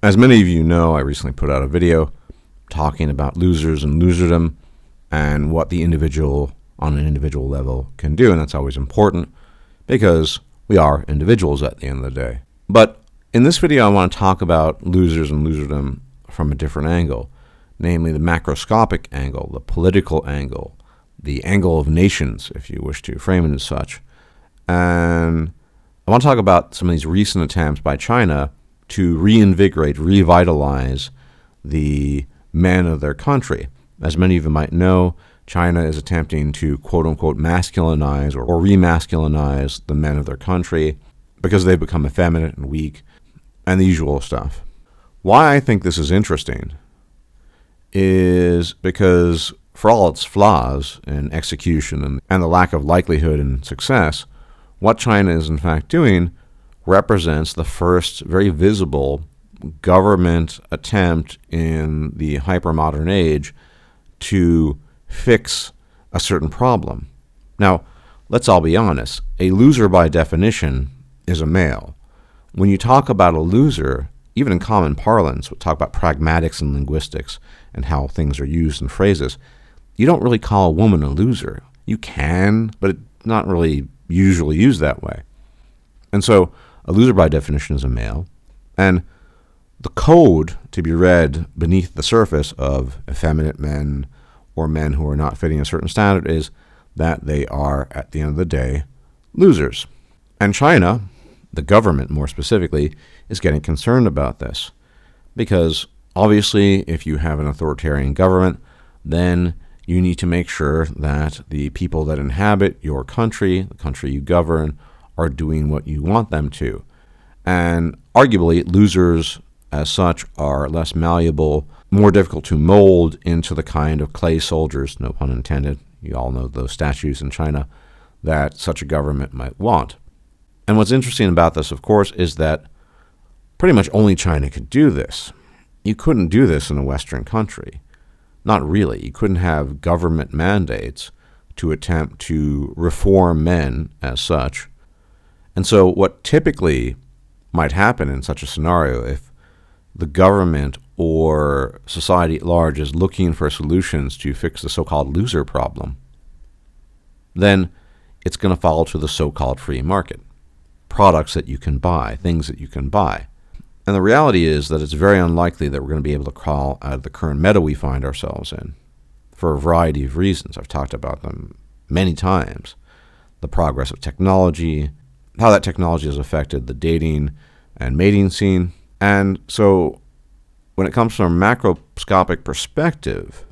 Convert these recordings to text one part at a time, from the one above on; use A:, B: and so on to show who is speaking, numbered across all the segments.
A: As many of you know, I recently put out a video talking about losers and loserdom and what the individual on an individual level can do, and that's always important because we are individuals at the end of the day. But in this video, I want to talk about losers and loserdom from a different angle, namely the macroscopic angle, the political angle, the angle of nations, if you wish to frame it as such. And I want to talk about some of these recent attempts by China to reinvigorate, revitalize the men of their country. As many of you might know, China is attempting to quote-unquote masculinize or remasculinize the men of their country because they've become effeminate and weak and the usual stuff. Why I think this is interesting is because for all its flaws in execution and the lack of likelihood and success, what China is in fact doing represents the first very visible government attempt in the hypermodern age to fix a certain problem. Now, let's all be honest. A loser by definition is a male. When you talk about a loser, even in common parlance, we talk about pragmatics and linguistics and how things are used in phrases, you don't really call a woman a loser. You can, but it's not really usually used that way. And so a loser by definition is a male, and the code to be read beneath the surface of effeminate men or men who are not fitting a certain standard is that they are, at the end of the day, losers. And China, the government more specifically, is getting concerned about this because obviously if you have an authoritarian government, then you need to make sure that the people that inhabit your country, the country you govern, are doing what you want them to. And arguably, losers as such are less malleable, more difficult to mold into the kind of clay soldiers, no pun intended, you all know those statues in China, that such a government might want. And what's interesting about this, of course, is that pretty much only China could do this. You couldn't do this in a Western country. Not really. You couldn't have government mandates to attempt to reform men as such. And so what typically might happen in such a scenario, if the government or society at large is looking for solutions to fix the so-called loser problem, then it's going to fall to the so-called free market. Products that you can buy, things that you can buy. And the reality is that it's very unlikely that we're going to be able to crawl out of the current meta we find ourselves in for a variety of reasons. I've talked about them many times. The progress of technology, how that technology has affected the dating and mating scene. And so when it comes from a macroscopic perspective,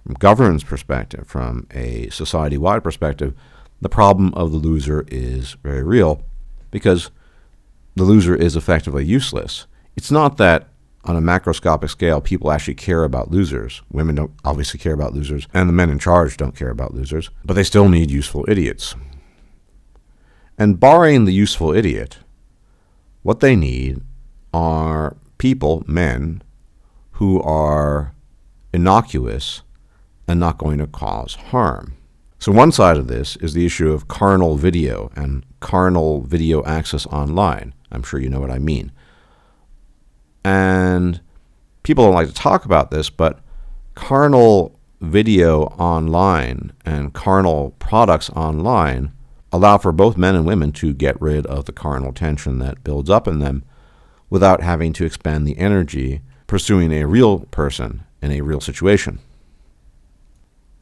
A: from governance perspective, from a society-wide perspective, the problem of the loser is very real because the loser is effectively useless. It's not that on a macroscopic scale people actually care about losers. Women don't obviously care about losers, and the men in charge don't care about losers, but they still need useful idiots. And barring the useful idiot, what they need are people, men, who are innocuous and not going to cause harm. So one side of this is the issue of carnal video and carnal video access online. I'm sure you know what I mean. And people don't like to talk about this, but carnal video online and carnal products online allow for both men and women to get rid of the carnal tension that builds up in them without having to expend the energy pursuing a real person in a real situation.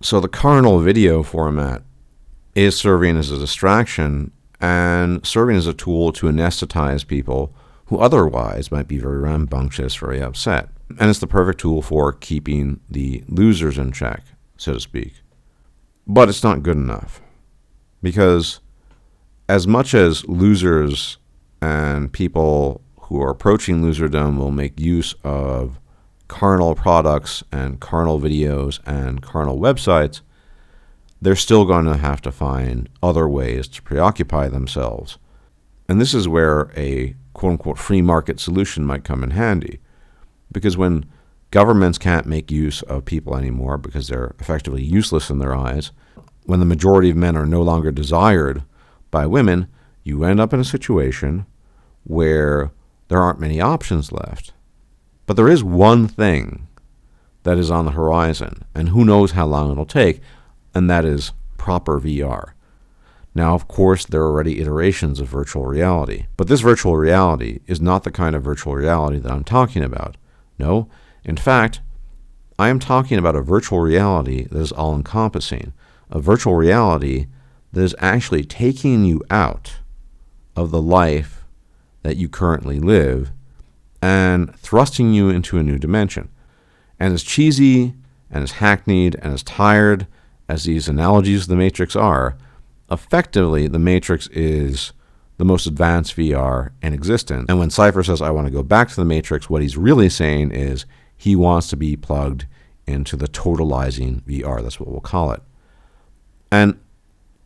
A: So the carnal video format is serving as a distraction and serving as a tool to anesthetize people who otherwise might be very rambunctious, very upset. And it's the perfect tool for keeping the losers in check, so to speak. But it's not good enough. Because as much as losers and people who are approaching loserdom will make use of carnal products and carnal videos and carnal websites, they're still going to have to find other ways to preoccupy themselves. And this is where a quote-unquote free market solution might come in handy. Because when governments can't make use of people anymore because they're effectively useless in their eyes, when the majority of men are no longer desired by women, you end up in a situation where there aren't many options left. But there is one thing that is on the horizon, and who knows how long it'll take, and that is proper VR. Now, of course, there are already iterations of virtual reality, but this virtual reality is not the kind of virtual reality that I'm talking about. No, in fact, I am talking about a virtual reality that is all-encompassing, a virtual reality that is actually taking you out of the life that you currently live and thrusting you into a new dimension. And as cheesy and as hackneyed and as tired as these analogies of the Matrix are, effectively the Matrix is the most advanced VR in existence. And when Cypher says, I want to go back to the Matrix, what he's really saying is he wants to be plugged into the totalizing VR. That's what we'll call it. And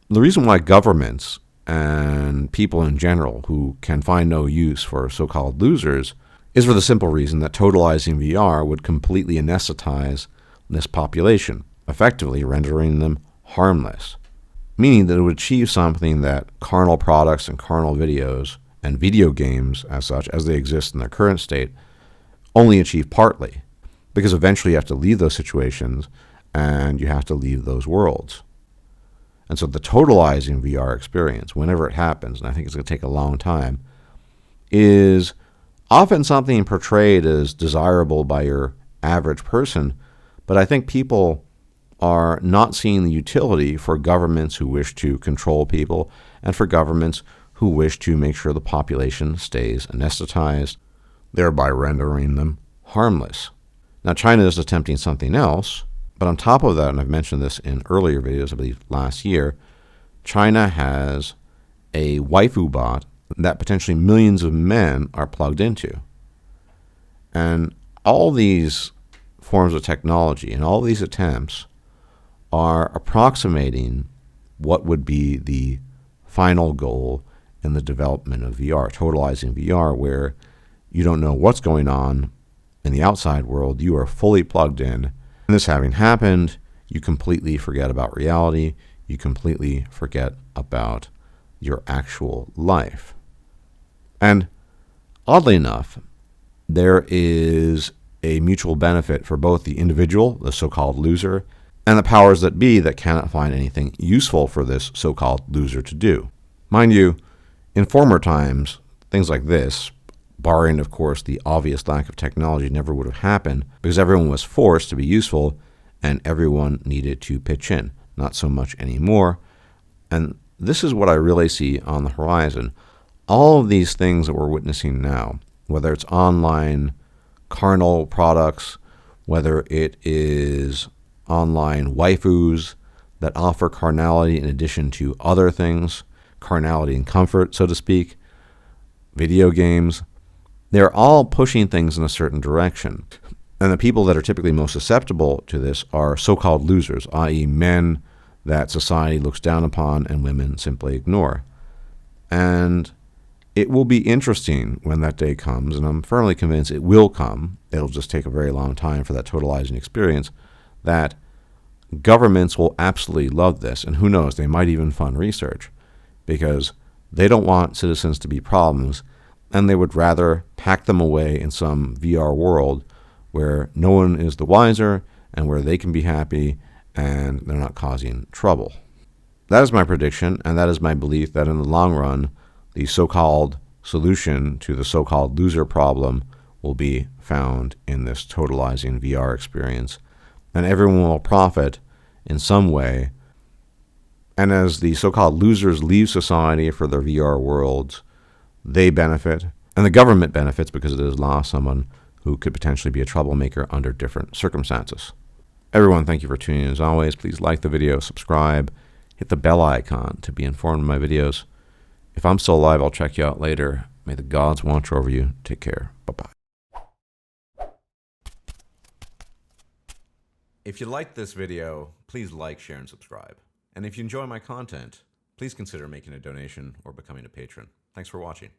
A: the reason why governments and people in general who can find no use for so-called losers is for the simple reason that totalizing VR would completely anesthetize this population, effectively rendering them harmless, meaning that it would achieve something that carnal products and carnal videos and video games as such, as they exist in their current state, only achieve partly, because eventually you have to leave those situations and you have to leave those worlds. And so the totalizing VR experience, whenever it happens, and I think it's going to take a long time, is often something portrayed as desirable by your average person, but I think people are not seeing the utility for governments who wish to control people and for governments who wish to make sure the population stays anesthetized, thereby rendering them harmless. Now, China is attempting something else, but on top of that, and I've mentioned this in earlier videos, I believe last year, China has a waifu bot that potentially millions of men are plugged into. And all these forms of technology and all these attempts are approximating what would be the final goal in the development of VR, totalizing VR, where you don't know what's going on in the outside world. You are fully plugged in. And this having happened, you completely forget about reality. You completely forget about your actual life. And oddly enough, there is a mutual benefit for both the individual, the so-called loser, and the powers that be that cannot find anything useful for this so-called loser to do. Mind you, in former times, things like this, barring, of course, the obvious lack of technology, never would have happened because everyone was forced to be useful and everyone needed to pitch in. Not so much anymore. And this is what I really see on the horizon. All of these things that we're witnessing now, whether it's online carnal products, whether it is online waifus that offer carnality in addition to other things, carnality and comfort, so to speak, video games, they're all pushing things in a certain direction. And the people that are typically most susceptible to this are so-called losers, i.e. men that society looks down upon and women simply ignore. And it will be interesting when that day comes, and I'm firmly convinced it will come. It'll just take a very long time for that totalizing experience, that governments will absolutely love this. And who knows, they might even fund research because they don't want citizens to be problems, and they would rather pack them away in some VR world where no one is the wiser and where they can be happy and they're not causing trouble. That is my prediction, and that is my belief that in the long run, the so-called solution to the so-called loser problem will be found in this totalizing VR experience, and everyone will profit in some way. And as the so-called losers leave society for their VR worlds, they benefit, and the government benefits because it has lost someone who could potentially be a troublemaker under different circumstances. Everyone, thank you for tuning in as always. Please like the video, subscribe, hit the bell icon to be informed of my videos. If I'm still alive, I'll check you out later. May the gods watch over you. Take care. Bye-bye. If you liked this video, please like, share, and subscribe. And if you enjoy my content, please consider making a donation or becoming a patron. Thanks for watching.